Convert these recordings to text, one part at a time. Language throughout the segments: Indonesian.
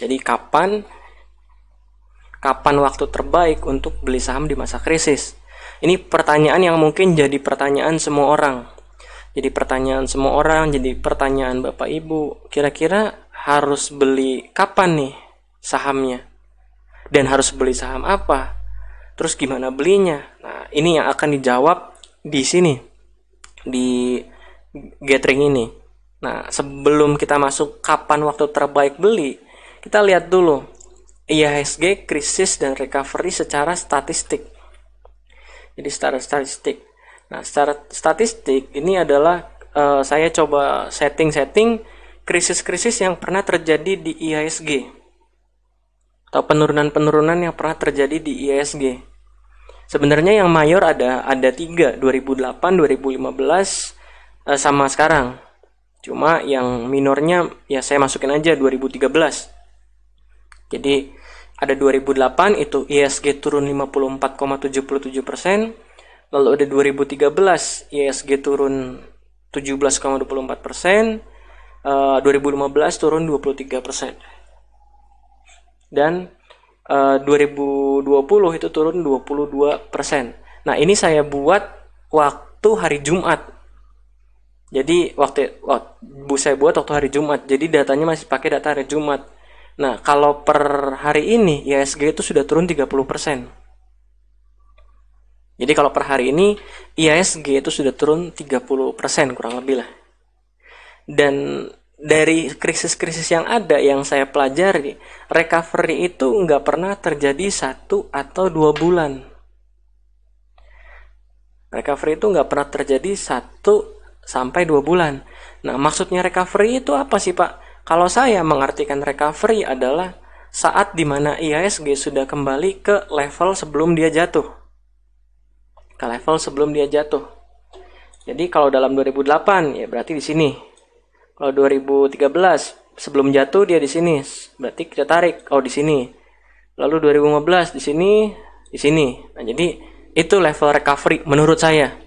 Jadi kapan waktu terbaik untuk beli saham di masa krisis? Ini pertanyaan yang mungkin jadi pertanyaan semua orang. Jadi pertanyaan semua orang, jadi pertanyaan Bapak Ibu. Kira-kira harus beli kapan nih sahamnya? Dan harus beli saham apa? Terus gimana belinya? Nah, ini yang akan dijawab di sini, di gathering ini. Nah, sebelum kita masuk kapan waktu terbaik beli, kita lihat dulu IHSG krisis dan recovery secara statistik. Jadi secara statistik. Nah, secara statistik ini adalah saya coba setting krisis-krisis yang pernah terjadi di IHSG atau penurunan-penurunan yang pernah terjadi di IHSG. Sebenarnya yang mayor ada 3, 2008, 2015 sama sekarang. Cuma yang minornya ya saya masukin aja 2013. Jadi ada 2008 itu IHSG turun 54,77%, lalu ada 2013 IHSG turun 17,24%, 2015 turun 23%. Dan 2020 itu turun 22%. Nah, ini saya buat waktu hari Jumat. Jadi saya buat waktu hari Jumat. Jadi datanya masih pakai data hari Jumat. Nah, kalau per hari ini IHSG itu sudah turun 30%. Jadi kalau per hari ini IHSG itu sudah turun 30% kurang lebih lah. Dan dari krisis-krisis yang ada yang saya pelajari, recovery itu nggak pernah terjadi 1 atau 2 bulan. Recovery itu nggak pernah terjadi 1 sampai 2 bulan. Nah, maksudnya recovery itu apa sih, Pak? Kalau saya mengartikan recovery adalah saat dimana IHSG sudah kembali ke level sebelum dia jatuh. Jadi kalau dalam 2008 ya berarti di sini. Kalau 2013 sebelum jatuh dia di sini, berarti kita tarik di sini. Lalu 2015 di sini. Nah, jadi itu level recovery menurut saya.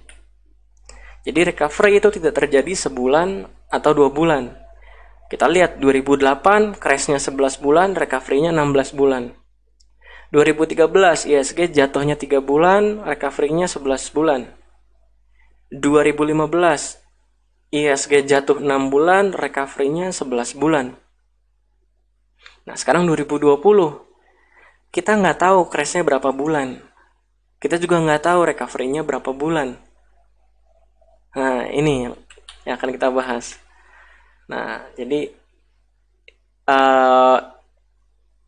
Jadi recovery itu tidak terjadi sebulan atau 2 bulan. Kita lihat 2008 crashnya 11 bulan, recovery-nya 16 bulan. 2013 IHSG jatuhnya 3 bulan, recovery-nya 11 bulan. 2015 IHSG jatuh 6 bulan, recovery-nya 11 bulan. Nah, sekarang 2020 kita nggak tahu crash-nya berapa bulan. Kita juga nggak tahu recovery-nya berapa bulan. Nah, ini yang akan kita bahas. Nah, jadi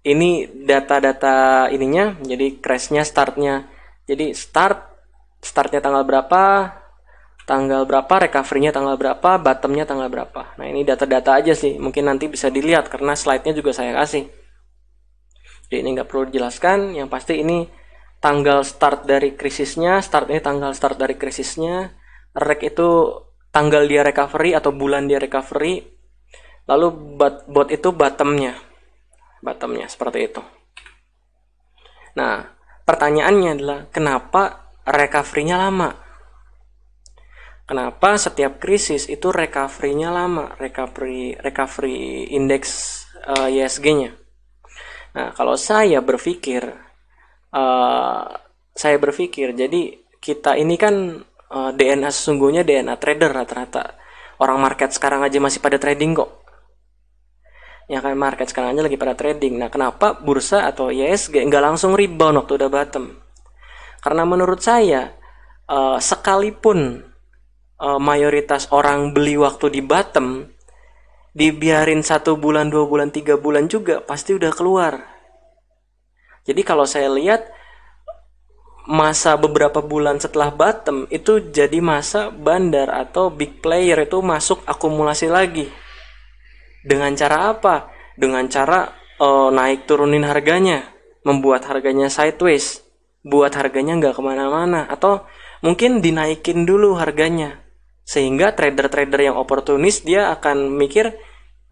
ini data-data ininya, jadi crash-nya, startnya. Jadi startnya tanggal berapa, recovery-nya tanggal berapa, bottom-nya tanggal berapa. Nah, ini data-data aja sih, mungkin nanti bisa dilihat karena slide-nya juga saya kasih. Jadi ini nggak perlu dijelaskan, yang pasti ini tanggal start dari krisisnya, rek itu tanggal dia recovery atau bulan dia recovery, lalu bot itu bottomnya seperti itu. Nah, pertanyaannya adalah kenapa recovery-nya lama? Kenapa setiap krisis itu recovery-nya lama, recovery index IHSG-nya? Nah, kalau saya berpikir, jadi kita ini kan DNA sesungguhnya DNA trader rata-rata. Orang market sekarang aja masih pada trading kok. Ya kan, market sekarang aja lagi pada trading. Nah, kenapa bursa atau IHSG nggak langsung rebound waktu udah bottom? Karena menurut saya, sekalipun mayoritas orang beli waktu di bottom, dibiarin 1 bulan, 2 bulan, 3 bulan juga pasti udah keluar. Jadi kalau saya lihat masa beberapa bulan setelah bottom itu jadi masa bandar atau big player itu masuk akumulasi lagi. Dengan cara apa? Dengan cara naik turunin harganya, membuat harganya sideways, buat harganya nggak kemana-mana, atau mungkin dinaikin dulu harganya, sehingga trader-trader yang oportunis dia akan mikir,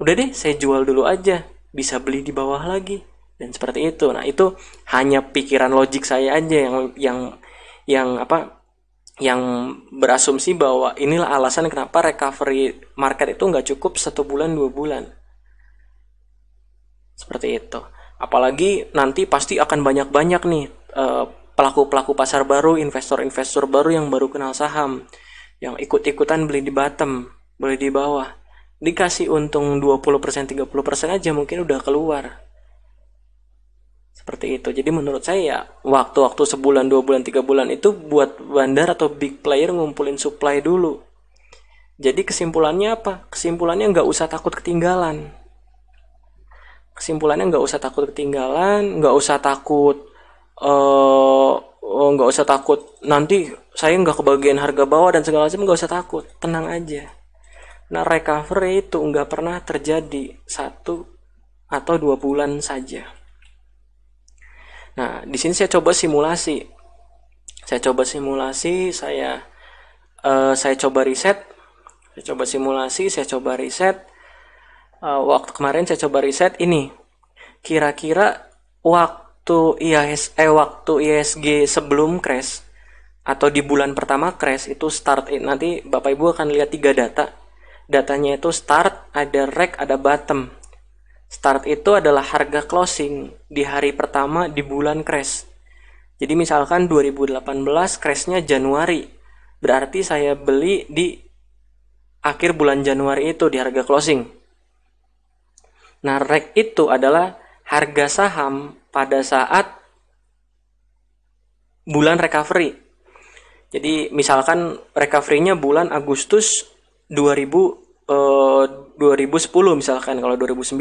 udah deh saya jual dulu aja, bisa beli di bawah lagi, dan seperti itu. Nah, itu hanya pikiran logik saya aja yang berasumsi bahwa inilah alasan kenapa recovery market itu nggak cukup 1 bulan 2 bulan Seperti itu. Apalagi nanti pasti akan banyak-banyak nih pelaku-pelaku pasar baru, investor-investor baru yang baru kenal saham, yang ikut-ikutan beli di bottom, beli di bawah. Dikasih untung 20%, 30% aja mungkin udah keluar. Seperti itu. Jadi menurut saya ya, waktu-waktu sebulan, 2 bulan, 3 bulan itu buat bandar atau big player ngumpulin supply dulu. Jadi kesimpulannya apa? Kesimpulannya nggak usah takut ketinggalan. Kesimpulannya nggak usah takut ketinggalan, nggak usah takut nggak usah takut nanti saya nggak kebagian harga bawah dan segala macam, nggak usah takut, tenang aja. Nah, recovery itu nggak pernah terjadi 1 atau 2 bulan saja. Nah, di sini saya coba simulasi. Saya coba riset, saya coba simulasi, saya coba riset. Waktu kemarin saya coba riset ini. Kira-kira waktu IHSG sebelum crash atau di bulan pertama crash itu start, nanti Bapak Ibu akan lihat 3 data. Datanya itu start, ada reg, ada bottom. Start itu adalah harga closing di hari pertama di bulan crash. Jadi misalkan 2018 crashnya Januari, berarti saya beli di akhir bulan Januari itu di harga closing. Nah, reg itu adalah harga saham pada saat bulan recovery. Jadi misalkan recovery-nya bulan Agustus 2010 misalkan, kalau 2010.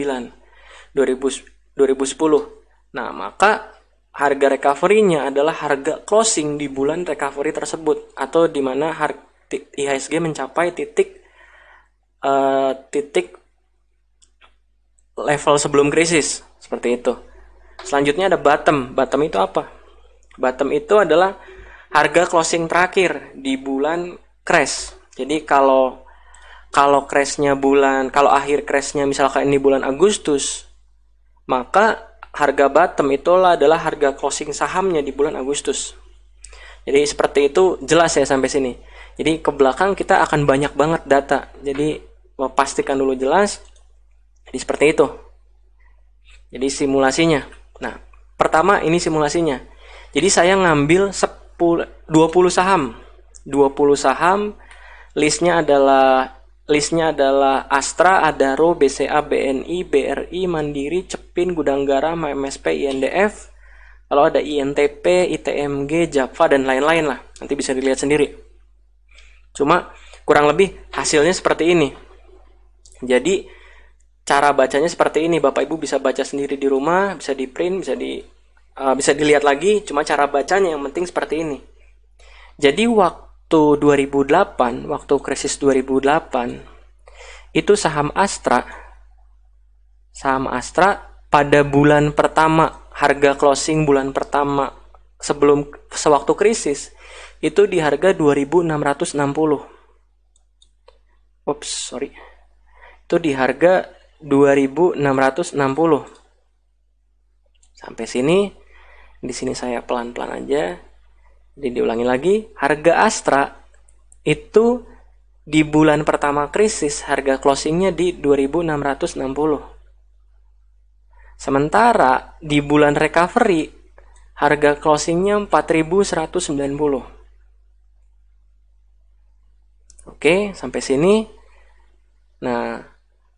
Nah, maka harga recovery-nya adalah harga closing di bulan recovery tersebut, atau di mana IHSG mencapai titik level sebelum krisis, seperti itu. Selanjutnya ada bottom. Bottom itu apa? Bottom itu adalah harga closing terakhir di bulan crash. Jadi kalau akhir crashnya misalkan ini bulan Agustus, maka harga bottom itulah adalah harga closing sahamnya di bulan Agustus. Jadi seperti itu, jelas ya sampai sini. Jadi ke belakang kita akan banyak banget data. Jadi pastikan dulu jelas. Jadi seperti itu. Jadi simulasinya. Nah, pertama ini simulasinya. Jadi saya ngambil 20 saham. 20 saham, listnya adalah Astra, Adaro, BCA, BNI, BRI, Mandiri, Cepin, Gudang Garam, MSP, INDF. Lalu ada INTP, ITMG, Java, dan lain-lain lah. Nanti bisa dilihat sendiri. Cuma kurang lebih hasilnya seperti ini. Jadi cara bacanya seperti ini. Bapak Ibu bisa baca sendiri di rumah, bisa di print, bisa dilihat lagi. Cuma cara bacanya yang penting seperti ini. Jadi waktu 2008, waktu krisis 2008, itu saham Astra pada bulan pertama, harga closing bulan pertama sewaktu krisis itu di harga 2.660. Itu di harga 2.660. Sampai sini, di sini saya pelan-pelan aja. Jadi diulangi lagi, harga Astra itu di bulan pertama krisis harga closingnya di 2.660. Sementara di bulan recovery harga closingnya 4.190. Oke, sampai sini. Nah,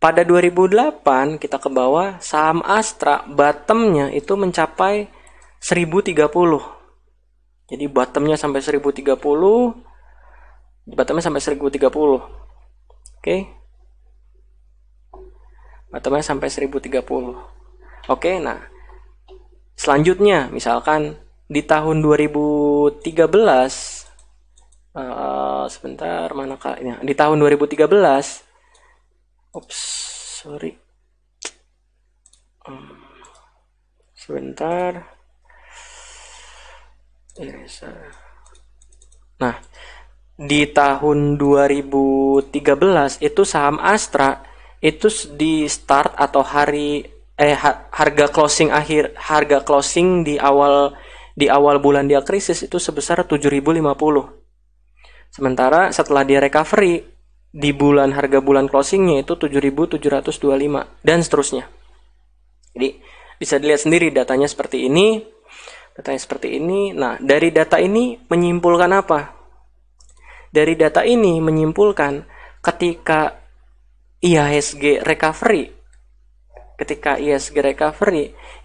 pada 2008 kita ke bawah, saham Astra bottomnya itu mencapai 1030. Jadi bottomnya sampai 1030. Bottomnya sampai 1030. Oke. Bottomnya sampai 1030. Oke, nah. Selanjutnya, misalkan di tahun 2013, sebentar, manakah ini? Di tahun 2013, sebentar. Nah, di tahun 2013 itu saham Astra itu di start atau harga closing di awal bulan dia krisis itu sebesar 7.050. Sementara setelah dia recovery di harga bulan closingnya itu 7.725 dan seterusnya. Jadi bisa dilihat sendiri datanya seperti ini. Datanya seperti ini. Nah, dari data ini menyimpulkan apa? Dari data ini menyimpulkan ketika IHSG recovery,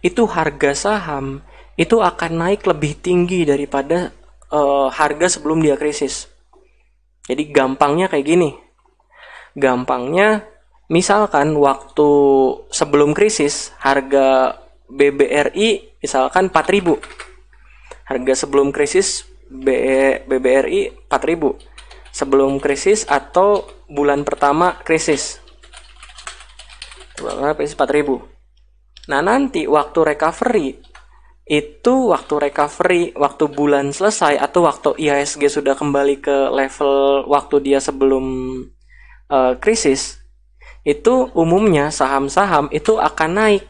itu harga saham itu akan naik lebih tinggi daripada harga sebelum dia krisis. Jadi gampangnya kayak gini. Gampangnya misalkan waktu sebelum krisis harga BBRI misalkan 4.000. Harga sebelum krisis BBRI 4.000. Sebelum krisis atau bulan pertama krisis. Bulan krisis 4.000. Nah, nanti waktu waktu bulan selesai atau waktu IHSG sudah kembali ke level waktu dia sebelum krisis, itu umumnya saham-saham itu akan naik.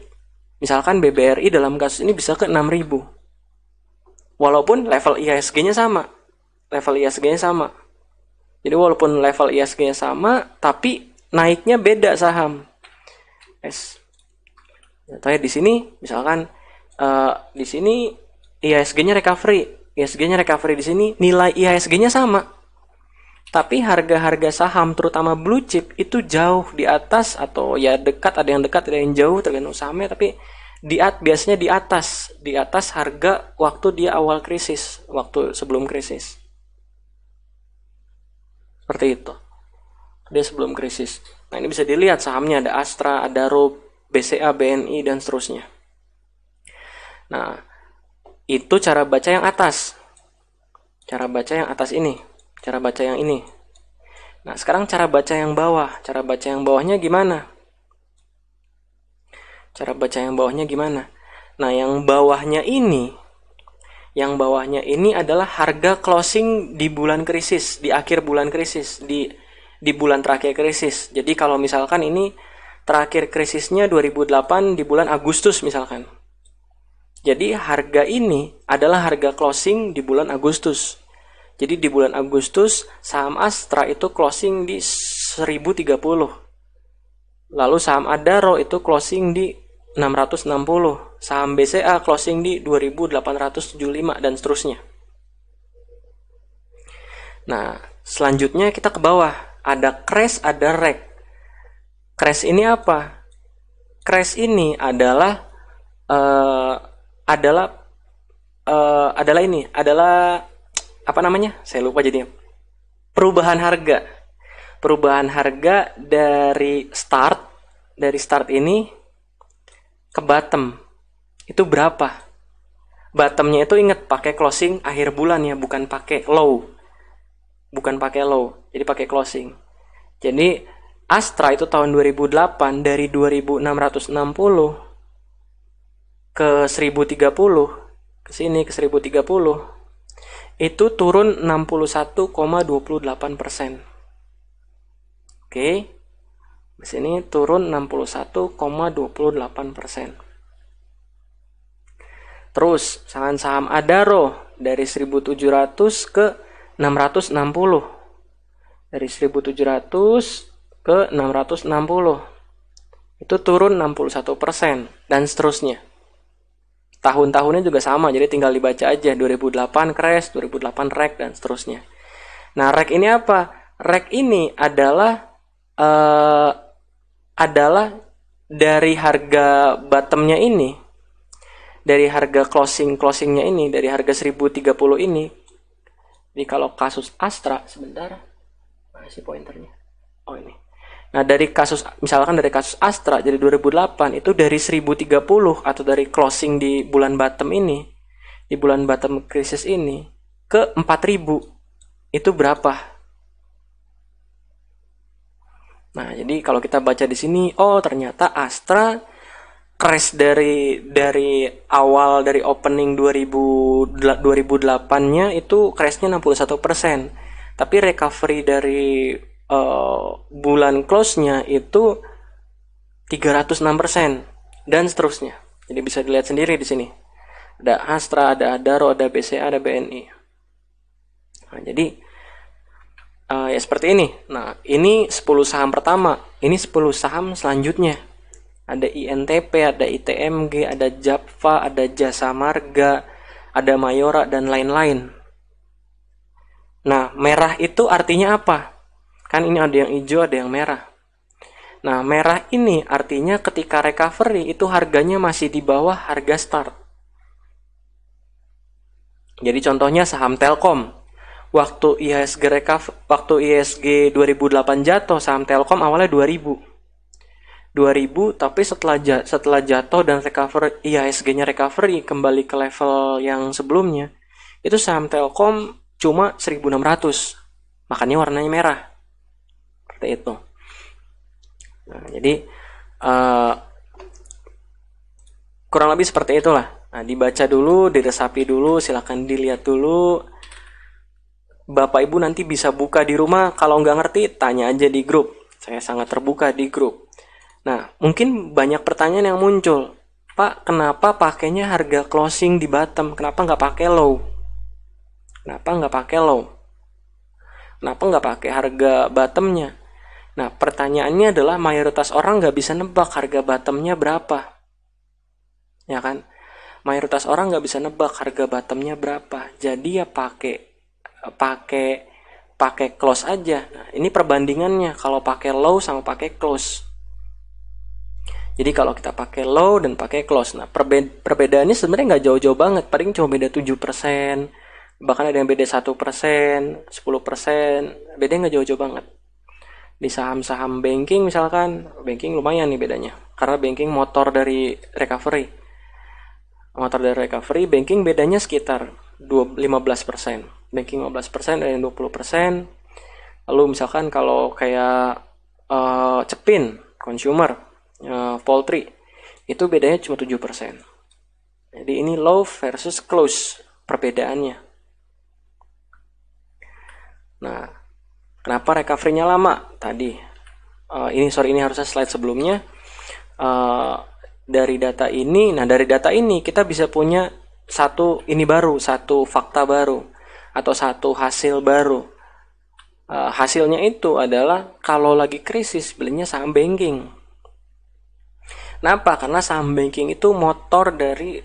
Misalkan BBRI dalam kasus ini bisa ke 6.000. Walaupun level IHSG-nya sama. Jadi walaupun level IHSG-nya sama, tapi naiknya beda saham. Contohnya di sini, misalkan di sini IHSG-nya recovery di sini nilai IHSG-nya sama. Tapi harga-harga saham terutama blue chip itu jauh di atas atau ya dekat, ada yang dekat, ada yang jauh tergantung sahamnya, tapi biasanya di atas harga waktu dia awal krisis, waktu sebelum krisis. Seperti itu. Dia sebelum krisis. Nah, ini bisa dilihat sahamnya ada Astra, ada RUB, BCA, BNI dan seterusnya. Nah, itu cara baca yang atas. Cara baca yang atas ini. Cara baca yang ini. Nah, sekarang cara baca yang bawah. Cara baca yang bawahnya gimana? Nah, yang bawahnya ini adalah harga closing di bulan krisis, di akhir bulan krisis, di bulan terakhir krisis. Jadi kalau misalkan ini terakhir krisisnya 2008 di bulan Agustus misalkan. Jadi harga ini adalah harga closing di bulan Agustus. Jadi di bulan Agustus saham Astra itu closing di 1030. Lalu saham Adaro itu closing di 660. Saham BCA closing di 2875 dan seterusnya. Nah, selanjutnya kita ke bawah. Ada crash, ada reg. Crash ini apa? Crash ini adalah apa namanya? Saya lupa jadinya. Perubahan harga dari start ini ke bottom. Itu berapa? Bottomnya itu ingat pakai closing akhir bulan ya, bukan pakai low. Jadi pakai closing. Jadi Astra itu tahun 2008 dari 2660 ke 1030 ke sini ke 1030 itu turun 61,28%. Oke. Di sini turun 61,28%. Terus saham Adaro dari 1700 ke 660. Dari 1700 ke 660. Itu turun 61% dan seterusnya. Tahun-tahunnya juga sama, jadi tinggal dibaca aja. 2008 crash, 2008 reg dan seterusnya. Nah, reg ini apa? Reg ini adalah dari harga bottomnya ini, dari harga closingnya ini, dari harga 1030 ini. Jadi kalau kasus Astra, sebentar, mana sih pointernya? Oh ini. Nah, misalkan dari kasus Astra jadi 2008 itu dari 1030 atau dari closing di bulan bottom ini, di bulan bottom krisis ini ke 4000. Itu berapa? Nah, jadi kalau kita baca di sini, oh ternyata Astra crash dari awal dari opening 2008-nya itu crashnya 61%. Tapi recovery dari bulan close-nya itu 306% dan seterusnya. Jadi bisa dilihat sendiri di sini. Ada Astra, ada Adaro, ada BCA, ada BNI. Nah, jadi ya seperti ini. Nah, ini 10 saham pertama. Ini 10 saham selanjutnya. ada INTP, ada ITMG, ada Japfa, ada Jasa Marga, ada Mayora, dan lain-lain. Nah, merah itu artinya apa? Kan ini ada yang hijau, ada yang merah. Nah, merah ini artinya ketika recovery itu harganya masih di bawah harga start. Jadi contohnya saham Telkom. Waktu IHSG 2008 jatuh, saham Telkom awalnya 2000. Tapi setelah jatuh dan recover, IHSG-nya recovery kembali ke level yang sebelumnya, itu saham Telkom cuma 1600. Makanya warnanya merah. Seperti itu. Nah, jadi kurang lebih seperti itulah. Nah, dibaca dulu, diresapi dulu, silakan dilihat dulu. Bapak Ibu nanti bisa buka di rumah. Kalau nggak ngerti, tanya aja di grup. Saya sangat terbuka di grup. Nah, mungkin banyak pertanyaan yang muncul. Pak, kenapa pakainya harga closing di bottom? Kenapa nggak pakai low? Kenapa nggak pakai low? Kenapa nggak pakai harga bottomnya? Nah, pertanyaannya adalah mayoritas orang nggak bisa nebak harga bottomnya berapa. Ya kan? Mayoritas orang nggak bisa nebak harga bottomnya berapa. Jadi ya pakai close aja. Nah, ini perbandingannya kalau pakai low sama pakai close. Jadi kalau kita pakai low dan pakai close, nah perbedaannya sebenarnya nggak jauh-jauh banget, paling cuma beda 7%, bahkan ada yang beda 1%, 10%, bedanya nggak jauh-jauh banget. Di saham-saham banking misalkan, banking lumayan nih bedanya, karena banking motor dari recovery. Banking bedanya sekitar 15%, banking 15% dan 20%. Lalu misalkan kalau kayak Cepin, consumer, poultry, itu bedanya cuma 7%. Jadi ini low versus close perbedaannya. Nah, kenapa recovery-nya lama? Tadi ini harusnya slide sebelumnya. Dari data ini kita bisa punya satu fakta baru atau satu hasil baru. Hasilnya itu adalah kalau lagi krisis belinya saham banking. Kenapa? Karena saham banking itu motor dari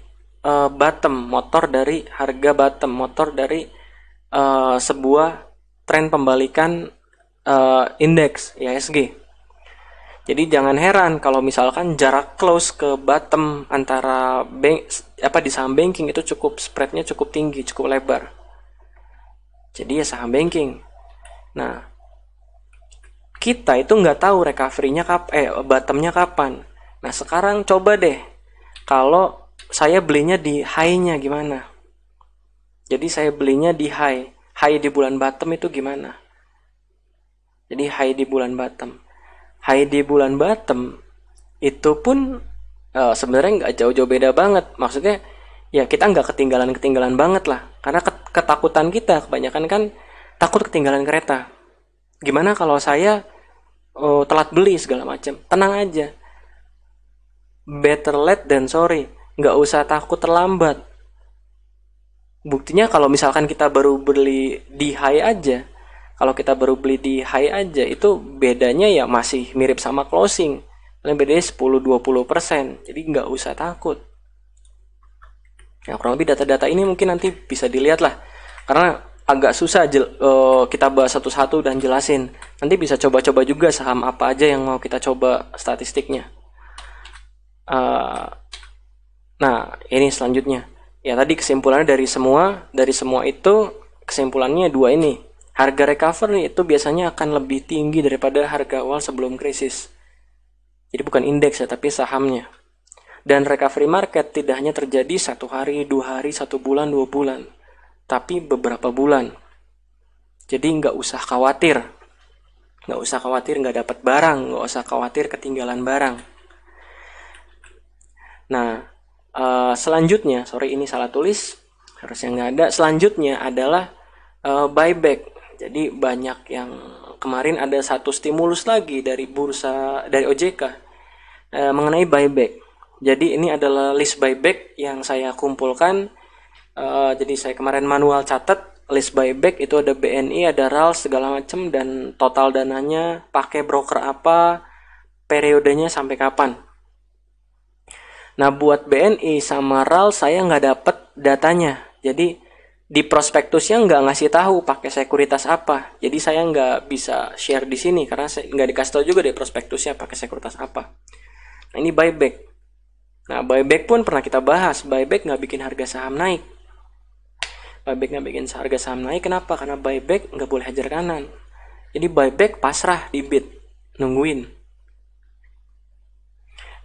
motor dari harga bottom, motor dari sebuah tren pembalikan indeks IHSG. Jadi jangan heran kalau misalkan jarak close ke bottom antara di saham banking itu spreadnya cukup tinggi, cukup lebar. Jadi ya saham banking. Nah, kita itu nggak tahu recovery-nya bottomnya kapan. Nah, sekarang coba deh kalau saya belinya di high-nya gimana. Jadi saya belinya di high di bulan bottom itu gimana. Jadi high di bulan bottom itu pun sebenarnya nggak jauh-jauh beda banget. Maksudnya ya kita nggak ketinggalan banget lah, karena ketakutan kita kebanyakan kan takut ketinggalan kereta. Gimana kalau saya telat beli segala macam? Tenang aja, better late than sorry, nggak usah takut terlambat. Buktinya kalau misalkan kita baru beli di high aja, itu bedanya ya masih mirip sama closing, paling bedanya 10-20%, jadi nggak usah takut. Nah, kurang lebih data-data ini mungkin nanti bisa dilihat lah, karena agak susah kita bahas satu-satu dan jelasin. Nanti bisa coba-coba juga saham apa aja yang mau kita coba statistiknya. Nah, ini selanjutnya. Ya tadi kesimpulannya dari semua itu kesimpulannya dua ini. Harga recovery itu biasanya akan lebih tinggi daripada harga awal sebelum krisis. Jadi bukan indeks ya, tapi sahamnya. Dan recovery market tidak hanya terjadi 1 hari, 2 hari, 1 bulan, 2 bulan, tapi beberapa bulan. Jadi nggak usah khawatir nggak dapat barang, nggak usah khawatir ketinggalan barang. Nah, selanjutnya, ini salah tulis, harusnya nggak ada. Selanjutnya adalah buyback. Jadi banyak yang kemarin ada satu stimulus lagi dari OJK mengenai buyback. Jadi ini adalah list buyback yang saya kumpulkan. Jadi saya kemarin manual catat list buyback itu ada BNI, ada RAL segala macam, dan total dananya, pakai broker apa, periodenya sampai kapan. Nah, buat BNI sama RAL saya nggak dapet datanya. Jadi di prospektusnya nggak ngasih tahu pakai sekuritas apa. Jadi saya nggak bisa share di sini karena nggak dikasih tahu juga di prospektusnya pakai sekuritas apa. Nah, ini buyback. Nah, buyback pun pernah kita bahas. Buyback nggak bikin harga saham naik. Buyback nggak bikin harga saham naik. Kenapa? Karena buyback nggak boleh hajar kanan. Jadi buyback pasrah di bid, nungguin.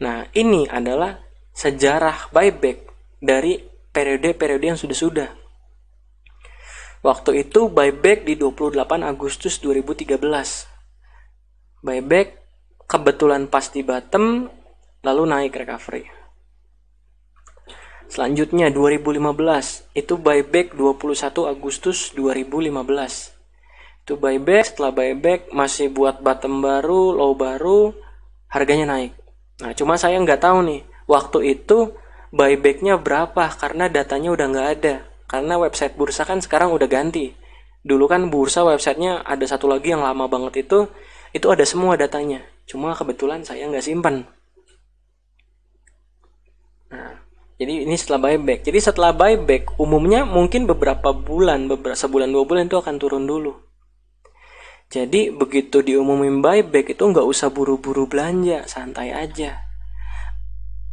Nah, ini adalah sejarah buyback dari periode-periode yang sudah-sudah. Waktu itu buyback di 28 Agustus 2013. Buyback kebetulan pas di bottom, lalu naik recovery. Selanjutnya 2015, itu buyback 21 Agustus 2015. Itu buyback, setelah buyback masih buat bottom baru, low baru, harganya naik. Nah, cuma saya nggak tahu nih, waktu itu buybacknya berapa karena datanya udah nggak ada. Karena website bursa kan sekarang udah ganti. Dulu kan bursa websitenya ada satu lagi yang lama banget itu ada semua datanya. Cuma kebetulan saya nggak simpan. Nah, jadi ini setelah buyback. Jadi setelah buyback umumnya mungkin beberapa bulan, sebulan 2 bulan itu akan turun dulu. Jadi begitu diumumin buyback itu nggak usah buru-buru belanja, santai aja.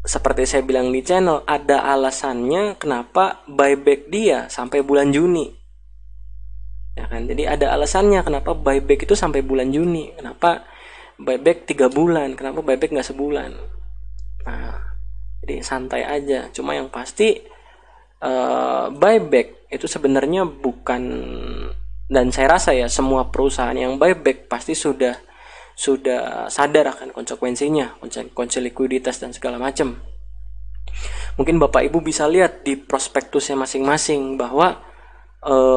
Seperti saya bilang di channel, ada alasannya kenapa buyback dia sampai bulan Juni. Ya kan? Jadi ada alasannya kenapa buyback itu sampai bulan Juni. Kenapa buyback 3 bulan, kenapa buyback nggak sebulan. Nah, jadi santai aja. Cuma yang pasti buyback itu sebenarnya bukan, dan saya rasa ya semua perusahaan yang buyback pasti sudah sadar akan konsekuensinya, konsekuensi likuiditas dan segala macam. Mungkin Bapak Ibu bisa lihat di prospektusnya masing-masing bahwa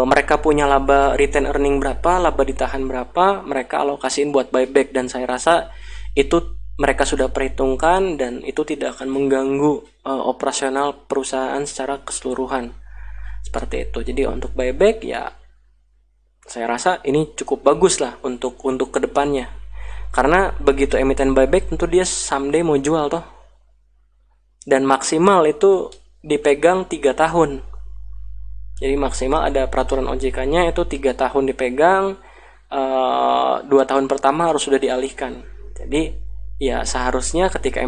mereka punya laba return earning berapa, laba ditahan berapa, mereka alokasiin buat buyback, dan saya rasa itu mereka sudah perhitungkan dan itu tidak akan mengganggu operasional perusahaan secara keseluruhan. Seperti itu. Jadi untuk buyback ya saya rasa ini cukup bagus lah untuk kedepannya. Karena begitu emiten buyback tentu dia someday mau jual toh. Dan maksimal itu dipegang 3 tahun. Jadi maksimal ada peraturan OJK-nya itu 3 tahun dipegang, 2 tahun pertama harus sudah dialihkan. Jadi ya seharusnya ketika